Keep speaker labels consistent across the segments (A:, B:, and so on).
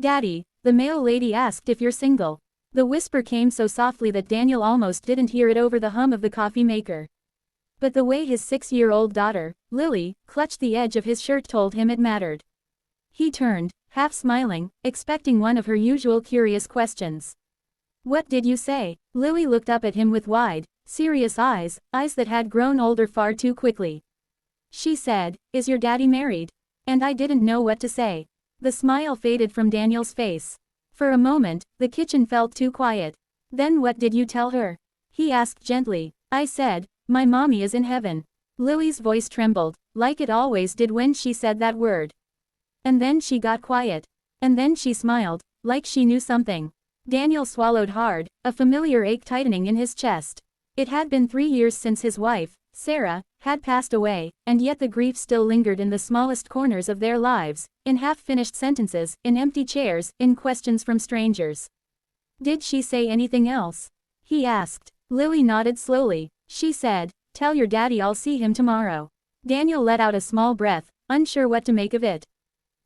A: Daddy, the mail lady asked if you're single. The whisper came so softly that Daniel almost didn't hear it over the hum of the coffee maker. But the way his 6-year-old daughter, Lily, clutched the edge of his shirt told him it mattered. He turned, half smiling, expecting one of her usual curious questions. What did you say? Lily looked up at him with wide, serious eyes, eyes that had grown older far too quickly. She said, "Is your daddy married?" And I didn't know what to say. The smile faded from Daniel's face. For a moment, the kitchen felt too quiet. Then what did you tell her? He asked gently. I said, my mommy is in heaven. Lily's voice trembled, like it always did when she said that word. And then she got quiet. And then she smiled, like she knew something. Daniel swallowed hard, a familiar ache tightening in his chest. It had been 3 years since his wife, Sarah, had passed away, and yet the grief still lingered in the smallest corners of their lives, in half-finished sentences, in empty chairs, in questions from strangers. Did she say anything else? He asked. Lily nodded slowly. She said, tell your daddy I'll see him tomorrow. Daniel let out a small breath, unsure what to make of it.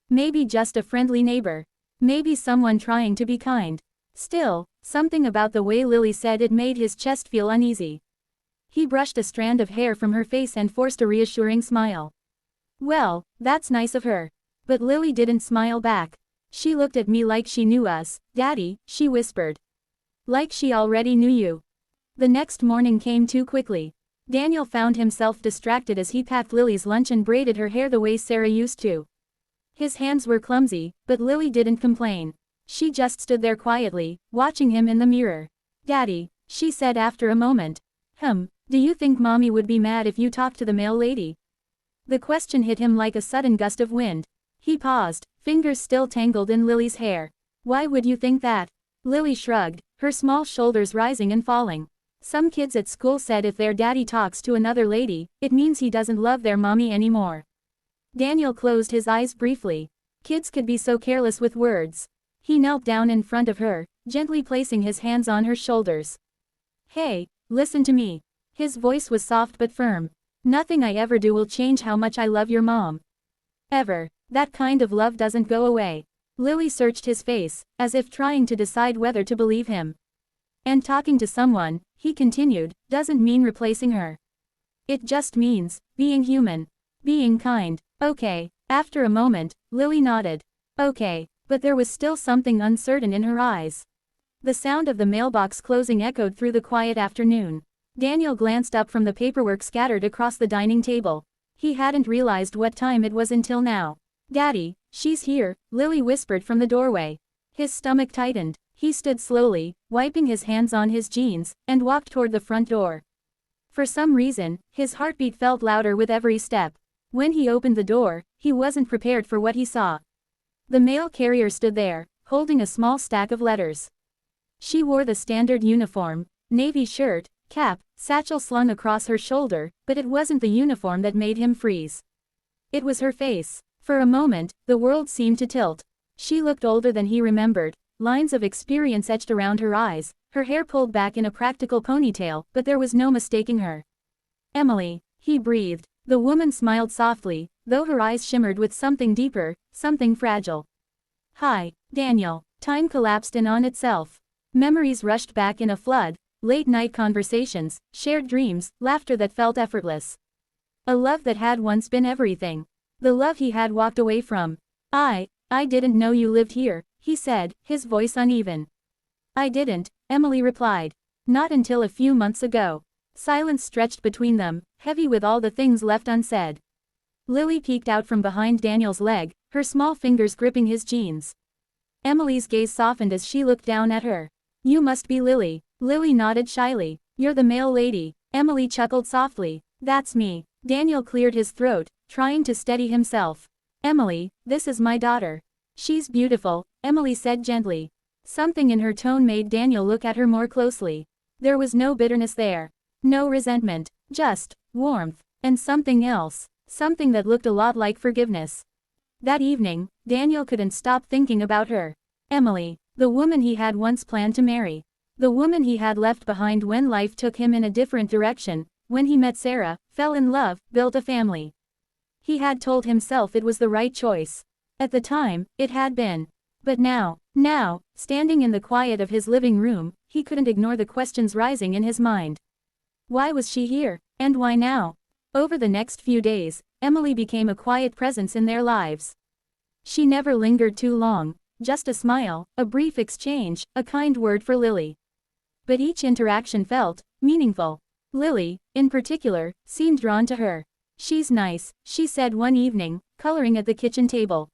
A: Maybe just a friendly neighbor. Maybe someone trying to be kind. Still, something about the way Lily said it made his chest feel uneasy. He brushed a strand of hair from her face and forced a reassuring smile. Well, that's nice of her. But Lily didn't smile back. She looked at me like she knew us, Daddy, she whispered. Like she already knew you. The next morning came too quickly. Daniel found himself distracted as he packed Lily's lunch and braided her hair the way Sarah used to. His hands were clumsy, but Lily didn't complain. She just stood there quietly, watching him in the mirror. Daddy, she said after a moment. Do you think mommy would be mad if you talked to the mail lady? The question hit him like a sudden gust of wind. He paused, fingers still tangled in Lily's hair. Why would you think that? Lily shrugged, her small shoulders rising and falling. Some kids at school said if their daddy talks to another lady, it means he doesn't love their mommy anymore. Daniel closed his eyes briefly. Kids could be so careless with words. He knelt down in front of her, gently placing his hands on her shoulders. Hey, listen to me. His voice was soft but firm. Nothing I ever do will change how much I love your mom. Ever. That kind of love doesn't go away. Lily searched his face, as if trying to decide whether to believe him. And talking to someone, he continued, doesn't mean replacing her. It just means being human. Being kind. Okay. After a moment, Lily nodded. Okay. But there was still something uncertain in her eyes. The sound of the mailbox closing echoed through the quiet afternoon. Daniel glanced up from the paperwork scattered across the dining table. He hadn't realized what time it was until now. Daddy, she's here, Lily whispered from the doorway. His stomach tightened. He stood slowly, wiping his hands on his jeans, and walked toward the front door. For some reason, his heartbeat felt louder with every step. When he opened the door, he wasn't prepared for what he saw. The mail carrier stood there, holding a small stack of letters. She wore the standard uniform, navy shirt, cap, satchel slung across her shoulder, but it wasn't the uniform that made him freeze. It was her face. For a moment, the world seemed to tilt. She looked older than he remembered, lines of experience etched around her eyes, her hair pulled back in a practical ponytail, but there was no mistaking her. Emily, he breathed. The woman smiled softly, though her eyes shimmered with something deeper, something fragile. Hi, Daniel. Time collapsed in on itself. Memories rushed back in a flood. Late-night conversations, shared dreams, laughter that felt effortless. A love that had once been everything. The love he had walked away from. I didn't know you lived here, he said, his voice uneven. I didn't, Emily replied. Not until a few months ago. Silence stretched between them, heavy with all the things left unsaid. Lily peeked out from behind Daniel's leg, her small fingers gripping his jeans. Emily's gaze softened as she looked down at her. You must be Lily. Lily nodded shyly. You're the mail lady. Emily chuckled softly. That's me. Daniel cleared his throat, trying to steady himself. Emily, this is my daughter. She's beautiful, Emily said gently. Something in her tone made Daniel look at her more closely. There was no bitterness there. No resentment. Just warmth. And something else. Something that looked a lot like forgiveness. That evening, Daniel couldn't stop thinking about her. Emily, the woman he had once planned to marry. The woman he had left behind when life took him in a different direction, when he met Sarah, fell in love, built a family. He had told himself it was the right choice. At the time, it had been. But now, standing in the quiet of his living room, he couldn't ignore the questions rising in his mind. Why was she here? And why now? Over the next few days, Emily became a quiet presence in their lives. She never lingered too long, just a smile, a brief exchange, a kind word for Lily. But each interaction felt meaningful. Lily, in particular, seemed drawn to her. "She's nice," she said one evening, coloring at the kitchen table.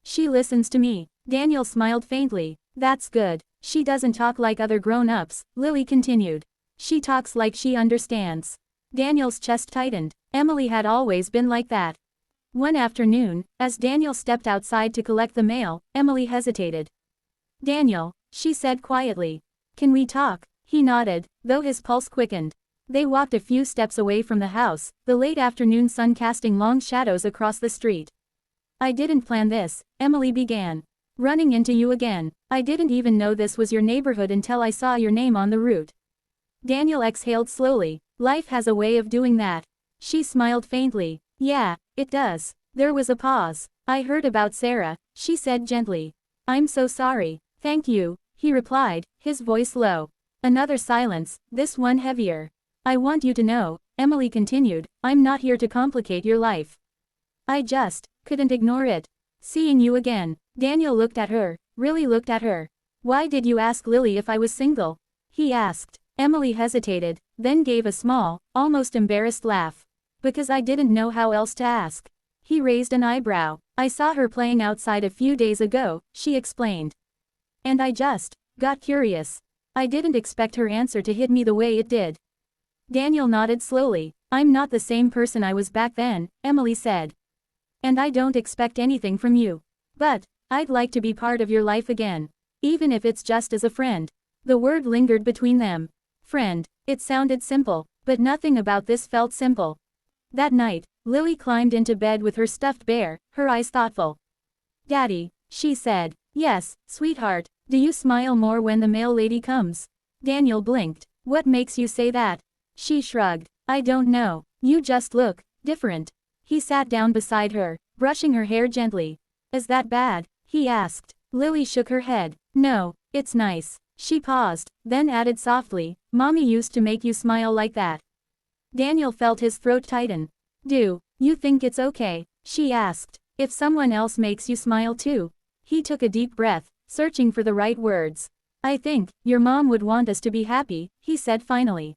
A: "She listens to me." Daniel smiled faintly. "That's good. She doesn't talk like other grown-ups," Lily continued. "She talks like she understands." Daniel's chest tightened. Emily had always been like that. One afternoon, as Daniel stepped outside to collect the mail, Emily hesitated. "Daniel," she said quietly. "Can we talk?" He nodded, though his pulse quickened. They walked a few steps away from the house, the late afternoon sun casting long shadows across the street. "I didn't plan this," Emily began. "Running into you again. I didn't even know this was your neighborhood until I saw your name on the route." Daniel exhaled slowly. "Life has a way of doing that." She smiled faintly. "Yeah, it does." There was a pause. "I heard about Sarah," she said gently. "I'm so sorry." "Thank you," he replied, his voice low. Another silence, this one heavier. "I want you to know," Emily continued, "I'm not here to complicate your life. I just couldn't ignore it. Seeing you again." Daniel looked at her, really looked at her. "Why did you ask Lily if I was single?" he asked. Emily hesitated, then gave a small, almost embarrassed laugh. "Because I didn't know how else to ask." He raised an eyebrow. "I saw her playing outside a few days ago," she explained. "And I just got curious. I didn't expect her answer to hit me the way it did." Daniel nodded slowly. "I'm not the same person I was back then," Emily said. "And I don't expect anything from you. But I'd like to be part of your life again. Even if it's just as a friend." The word lingered between them. Friend. It sounded simple, but nothing about this felt simple. That night, Lily climbed into bed with her stuffed bear, her eyes thoughtful. "Daddy," she said. "Yes, sweetheart. Do you smile more when the mail lady comes?" Daniel blinked. "What makes you say that?" She shrugged. "I don't know. You just look different." He sat down beside her, brushing her hair gently. "Is that bad?" he asked. Lily shook her head. "No, it's nice." She paused, then added softly, "Mommy used to make you smile like that." Daniel felt his throat tighten. "Do you think it's okay?" she asked. "If someone else makes you smile too?" He took a deep breath, searching for the right words. "I think your mom would want us to be happy," he said finally.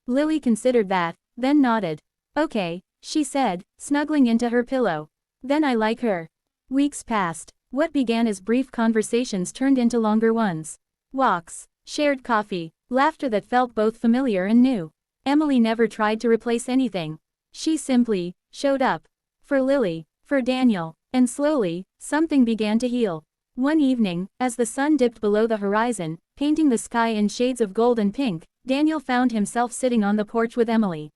A: Lily considered that, then nodded. "Okay," she said, snuggling into her pillow. "Then I like her." Weeks passed. What began as brief conversations turned into longer ones. Walks, shared coffee, laughter that felt both familiar and new. Emily never tried to replace anything. She simply showed up. For Lily, for Daniel, and slowly, something began to heal. One evening, as the sun dipped below the horizon, painting the sky in shades of gold and pink, Daniel found himself sitting on the porch with Emily.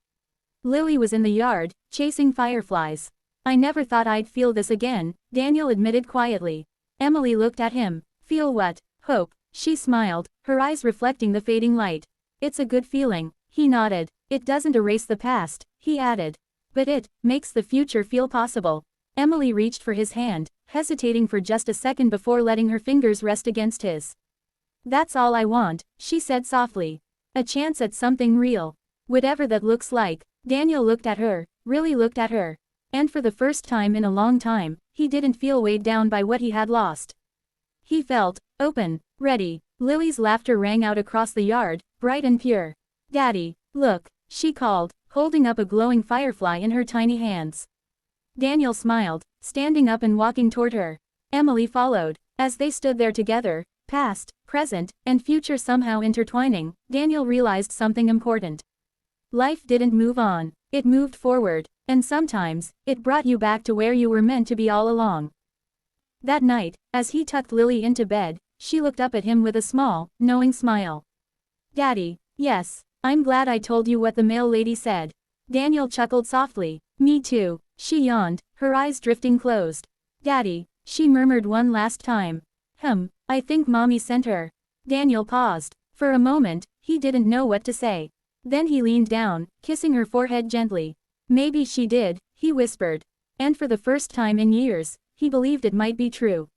A: Lily was in the yard, chasing fireflies. "I never thought I'd feel this again," Daniel admitted quietly. Emily looked at him. "Feel what?" "Hope," she smiled, her eyes reflecting the fading light. "It's a good feeling." He nodded. "It doesn't erase the past," he added. "But it makes the future feel possible." Emily reached for his hand, hesitating for just a second before letting her fingers rest against his. "That's all I want," she said softly. "A chance at something real. Whatever that looks like." Daniel looked at her, really looked at her. And for the first time in a long time, he didn't feel weighed down by what he had lost. He felt open, ready. Lily's laughter rang out across the yard, bright and pure. "Daddy, look," she called, holding up a glowing firefly in her tiny hands. Daniel smiled, standing up and walking toward her. Emily followed. As they stood there together, past, present, and future somehow intertwining, Daniel realized something important. Life didn't move on, it moved forward, and sometimes, it brought you back to where you were meant to be all along. That night, as he tucked Lily into bed, she looked up at him with a small, knowing smile. "Daddy, yes, I'm glad I told you what the mail lady said." Daniel chuckled softly. "Me too." She yawned, her eyes drifting closed. "Daddy," she murmured one last time. I think Mommy sent her." Daniel paused. For a moment, he didn't know what to say. Then he leaned down, kissing her forehead gently. "Maybe she did," he whispered. And for the first time in years, he believed it might be true.